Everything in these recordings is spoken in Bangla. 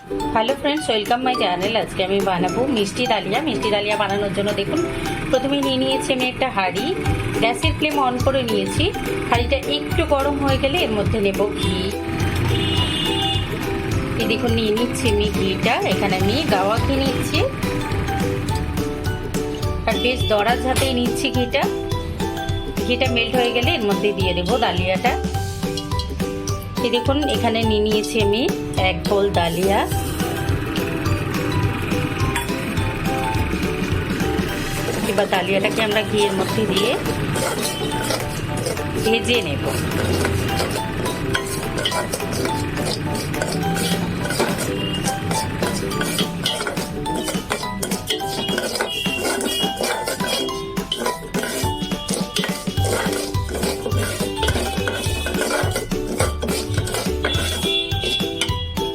Hello friends, welcome my channel. আজকে আমি বানাবো মিষ্টি ডালিয়া বানানোর জন্য দেখুন প্রথমে নিয়ে নিয়েছি আমি একটা হাঁড়ি। গ্যাসের ফ্লেম অন করে নিয়েছি। হাঁড়িটা একটু গরম হয়ে গেলে এর মধ্যে নেব ঘি। এই দেখুন নিয়ে নিচ্ছি আমি ঘিটা। এখানে আমি গাওয়া ঘি নিচ্ছি আর বেশ দরাজ হাতেই নিচ্ছি ঘিটা। ঘিটা মেল্ট হয়ে গেলে এর মধ্যে দিয়ে দেবো ডালিয়াটা। এই দেখুন এখানে নিয়ে নিয়েছি আমি এক বোল ডালিয়া। এবার ডালিয়াটাকে আমরা ঘিয়ের মধ্যে দিয়ে ভেজে নেব।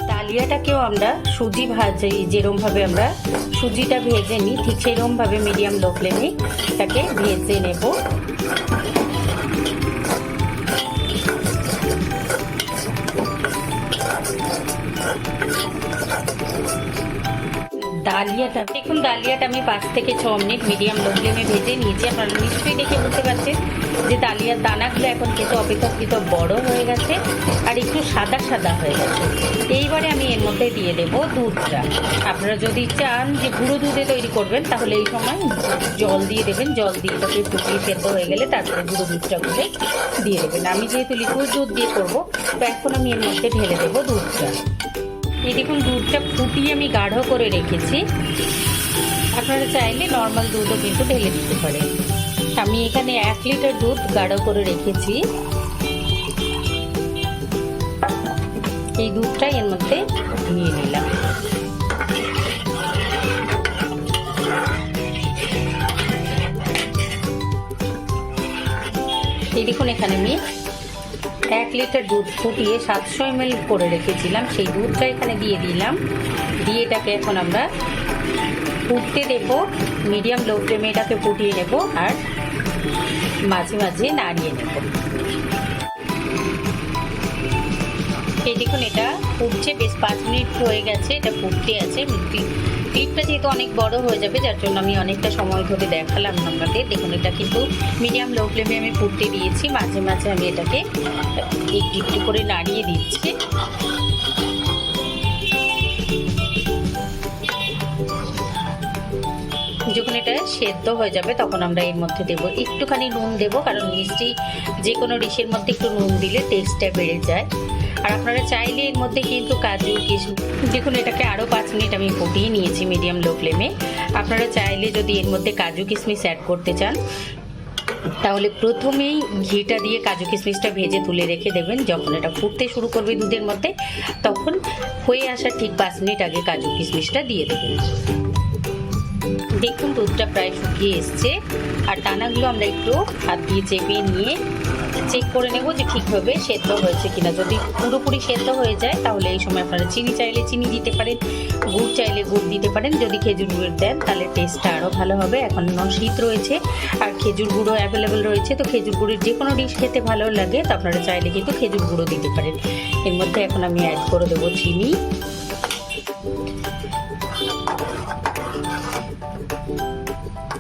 ডালিয়াটাকেও আমরা সুজি ভাজি, যেরকমভাবে আমরা সুজিটা ভেজে নিই ঠিক সেরকমভাবে মিডিয়াম লো ফ্লেমে এটাকে ভেজে নেব। ডালিয়াটা দেখুন, ডালিয়াটা আমি 5 থেকে 6 মিনিট মিডিয়াম লো ফ্লেমে ভেজে নিয়েছি। আপনারা নিশ্চয়ই দেখে বুঝতে পারছেন যে ডালিয়ার দানাগুলো এখন কিন্তু অপেক্ষাকৃত বড় হয়ে গেছে আর একটু সাদা সাদা হয়ে গেছে। এইবারে আমি এর মধ্যে দিয়ে দেব দুধটা। আপনারা যদি চান যে গুঁড়ো দুধে তৈরি করবেন তাহলে এই সময় জল দিয়ে দেবেন। জল দিয়ে তাকে ফুটিয়ে সেদ্ধ হয়ে গেলে তারপরে গুঁড়ো দুধটা করে দিয়ে দেবেন। আমি যেহেতু লিকুইড দুধ দিয়ে করবো তো এখন আমি এর মধ্যে ঢেলে দেবো দুধটা। এই দেখুন দুধটা ফুটিয়ে আমি গাঢ় করে রেখেছি। আপনারা চাইলে নর্মাল দুধও কিন্তু ঢেলে দিতে পারেন। আমি এখানে 1 লিটার দুধ গাঢ় করে রেখেছি। এই দুধটাই এর মধ্যে নিয়ে নিলাম। এই দেখুন এখানে আমি 1 লিটার দুধ ফুটিয়ে 700 ml করে রেখেছিলাম, সেই দুধটা এখানে দিয়ে দিলাম। দিয়ে এটাকে এখন আমরা ফুটতে দেব। মিডিয়াম লো ফ্লেমে এটাকে ফুটিয়ে নেব আর মাঝে মাঝে নাড়িয়ে নেব। এই দেখুন এটা ফুটছে, বেশ 5 মিনিট হয়ে গেছে, এটা ফুটতে আছে। ক্লিপটা যেহেতু অনেক বড় হয়ে যাবে যার জন্য আমি অনেকটা সময় ধরে দেখালাম আপনাদের। দেখুন এটা কিন্তু মিডিয়াম লো ফ্লেমে আমি ফুটতে দিয়েছি। মাঝে মাঝে আমি এটাকে একটু একটু করে নাড়িয়ে দিচ্ছি। যখন এটা সেদ্ধ হয়ে যাবে তখন আমরা এর মধ্যে দেবো একটুখানি নুন দেবো, কারণ মিষ্টি যে কোনো ডিশের মধ্যে একটু নুন দিলে টেস্টটা বেড়ে যায়। আর আপনারা চাইলে এর মধ্যে কিন্তু কাজু কিশমিশ, দেখুন এটাকে আরও 5 মিনিট আমি ফুটিয়ে নিয়েছি মিডিয়াম লো ফ্লেমে। আপনারা চাইলে যদি এর মধ্যে কাজু কিশমিশ অ্যাড করতে চান তাহলে প্রথমেই ঘিটা দিয়ে কাজু কিশমিশটা ভেজে তুলে রেখে দেবেন। যখন এটা ফুটতে শুরু করবে দুধের মধ্যে তখন হয়ে আসার ঠিক 5 মিনিট আগে কাজু কিশমিশটা দিয়ে দেবেন। দেখুন দুধটা প্রায় শুকিয়ে এসছে আর দানাগুলো আমরা একটু হাত দিয়ে চেপে নিয়ে চেক করে নেব যে ঠিকভাবে সেদ্ধ হয়েছে কিনা। যদি পুরোপুরি সেদ্ধ হয়ে যায় তাহলে এই সময় আপনারা চিনি চাইলে চিনি দিতে পারেন, গুড় চাইলে গুড় দিতে পারেন। যদি খেজুর গুড় দেন তাহলে টেস্টটা আরও ভালো হবে। এখন শীত রয়েছে আর খেজুর গুঁড়ো অ্যাভেলেবেল রয়েছে, তো খেজুর গুড়ের যে কোনো ডিশ খেতে ভালো লাগে, তো আপনারা চাইলে কিন্তু খেজুর গুঁড়ো দিতে পারেন। এর মধ্যে এখন আমি অ্যাড করে দেবো চিনি।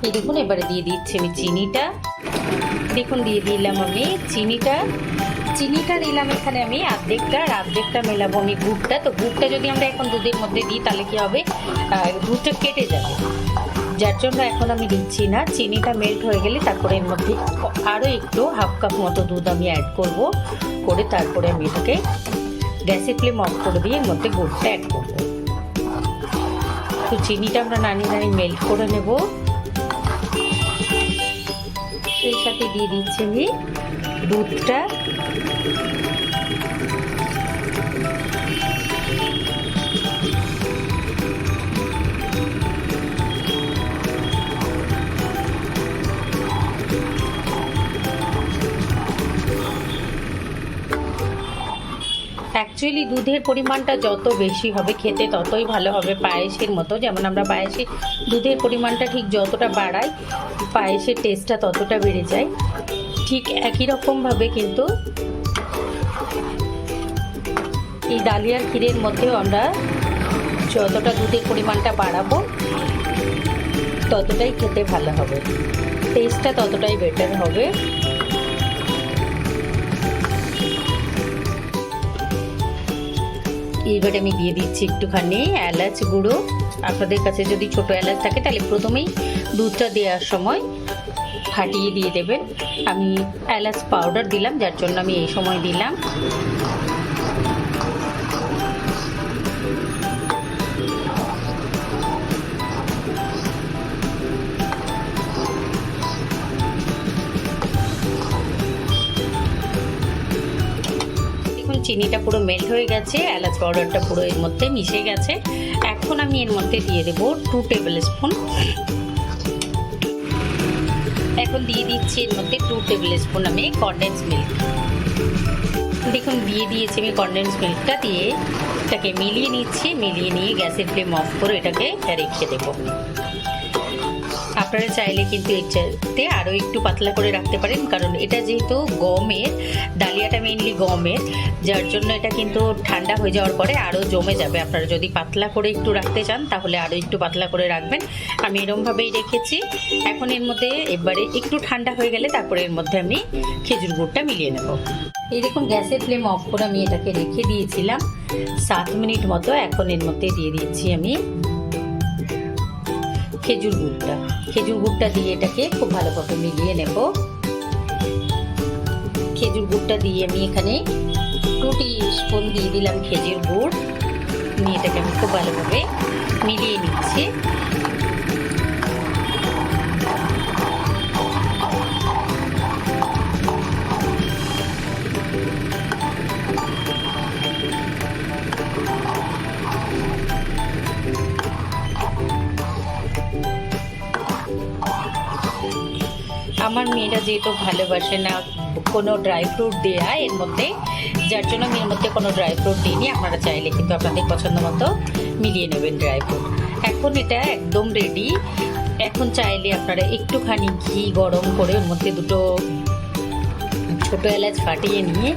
এই দেখুন এবারে দিয়ে দিচ্ছি আমি চিনিটা। দেখুন দিয়ে দিলাম আমি চিনিটা দিলাম এখানে আমি অর্ধেকটা মেলাবো আমি গুড়টা। তো গুড়টা যদি আমরা এখন দুধের মধ্যে দিই তাহলে কি হবে, গুড়টা কেটে যাবে, যার জন্য এখন আমি দিচ্ছি না। চিনিটা মেল্ট হয়ে গেলে তারপরে এর মধ্যে আরও একটু হাফ কাপ মতো দুধ আমি অ্যাড করব, করে তারপরে আমি এটাকে গ্যাসের ফ্লেম অফ করে দিয়ে এর মধ্যে গুড়টা অ্যাড করবো। তো চিনিটা আমরা নাড়ি মেল্ট করে নেব। সেই সাথে দিয়ে দিচ্ছি আমি দুধটা। অ্যাকচুয়ালি দুধের পরিমাণটা যত বেশি হবে খেতে ততই ভালো হবে, পায়েসের মতো। যেমন আমরা পায়েসে দুধের পরিমাণটা ঠিক যতটা বাড়াই পায়েসের টেস্টটা ততটা বেড়ে যায়। ঠিক একই রকমভাবে কিন্তু এই ডালিয়ার ক্ষীরের মধ্যেও আমরা যতটা দুধের পরিমাণটা বাড়াবো ততটাই খেতে ভালো হবে, টেস্টটা ততটাই বেটার হবে। এবারে আমি দিয়ে দিচ্ছি একটুখানি এলাচ গুঁড়ো। আপনাদের কাছে যদি ছোট এলাচ থাকে তাহলে প্রথমেই দুধটা দেওয়ার সময় ফাটিয়ে দিয়ে দেবেন। আমি এলাচ পাউডার দিলাম, যার জন্য আমি এই সময় দিলাম। চিনিটা পুরো মেল্ট হয়ে গেছে, এলাচ পাউডারটা পুরো এর মধ্যে মিশে গেছে। এখন আমি এর মধ্যে দিয়ে দেবো 2 টেবিল স্পুন। এখন দিয়ে দিচ্ছি এর মধ্যে 2 টেবিল স্পুন আমি কনডেন্স মিল্ক। দেখুন দিয়ে দিয়েছি আমি কনডেন্স মিল্কটা, দিয়ে এটাকে মিলিয়ে নিচ্ছি। মিলিয়ে নিয়ে গ্যাসের ফ্লেম অফ করে এটাকে রেখে দেবো। আপনারা চাইলে কিন্তু এটাতে আরও একটু পাতলা করে রাখতে পারেন, কারণ এটা যেহেতু গমের, ডালিয়াটা মেইনলি গমের, যার জন্য এটা কিন্তু ঠান্ডা হয়ে যাওয়ার পরে আরও জমে যাবে। আপনারা যদি পাতলা করে একটু রাখতে চান তাহলে আরও একটু পাতলা করে রাখবেন। আমি এরমভাবেই রেখেছি। এখন এর মধ্যে এবারে একটু ঠান্ডা হয়ে গেলে তারপরে এর মধ্যে আমি খেজুর গুড়টা মিলিয়ে নেব। এই দেখুন গ্যাসের ফ্লেম অফ করে আমি এটাকে রেখে দিয়েছিলাম 7 মিনিট মতো। এখন এর মধ্যে দিয়ে দিচ্ছি আমি খেজুর গুড়টা। খেজুর গুড়টা দিয়ে এটাকে খুব ভালোভাবে মিলিয়ে নেব। খেজুর গুড়টা দিয়ে আমি এখানে 2 টিস্পুন দিয়ে দিলাম খেজুর গুড়। নিয়ে এটাকে আমি খুব ভালোভাবে মিলিয়ে নিচ্ছি। আমার মেয়েরা যেহেতু ভালোবাসে না কোনো ড্রাই ফ্রুট দেওয়া এর মধ্যে, যার জন্য আমি এর মধ্যে কোনো ড্রাই ফ্রুট দিইনি। আপনারা চাইলে কিন্তু আপনাদের পছন্দ মতো মিলিয়ে নেবেন ড্রাই ফ্রুট। এখন এটা একদম রেডি। এখন চাইলে আপনারা একটুখানি ঘি গরম করে ওর মধ্যে 2 ছোটো এলাচ ফাটিয়ে নিয়ে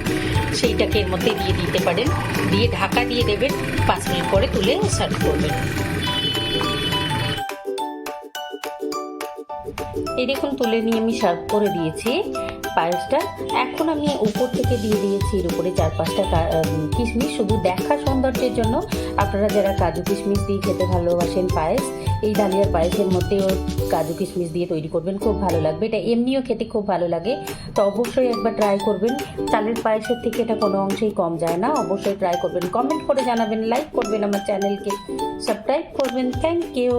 সেইটাকে এর মধ্যে দিয়ে দিতে পারেন। দিয়ে ঢাকা দিয়ে দেবেন, 5 মিনিট পরে তুলে সার্ভ করবেন। এই দেখুন তুলে নিয়ে আমি সার্ভ করে দিয়েছি পায়েসটা। এখন আমি উপর থেকে দিয়ে দিয়েছি এর উপরে 4-5টা কিশমিশ, শুধু দেখা সৌন্দর্যের জন্য। আপনারা যারা কাজু কিশমিশ দিয়ে খেতে ভালোবাসেন পায়েস, এই ডালিয়ার পায়েসের মধ্যেও কাজু কিশমিশ দিয়ে তৈরি করবেন, খুব ভালো লাগবে। এটা এমনিও খেতে খুব ভালো লাগে, তো অবশ্যই একবার ট্রাই করবেন। চালের পায়েসের থেকে এটা কোনো অংশেই কম যায় না। অবশ্যই ট্রাই করবেন, কমেন্ট করে জানাবেন, লাইক করবেন, আমার চ্যানেলকে সাবস্ক্রাইব করবেন। Thank you.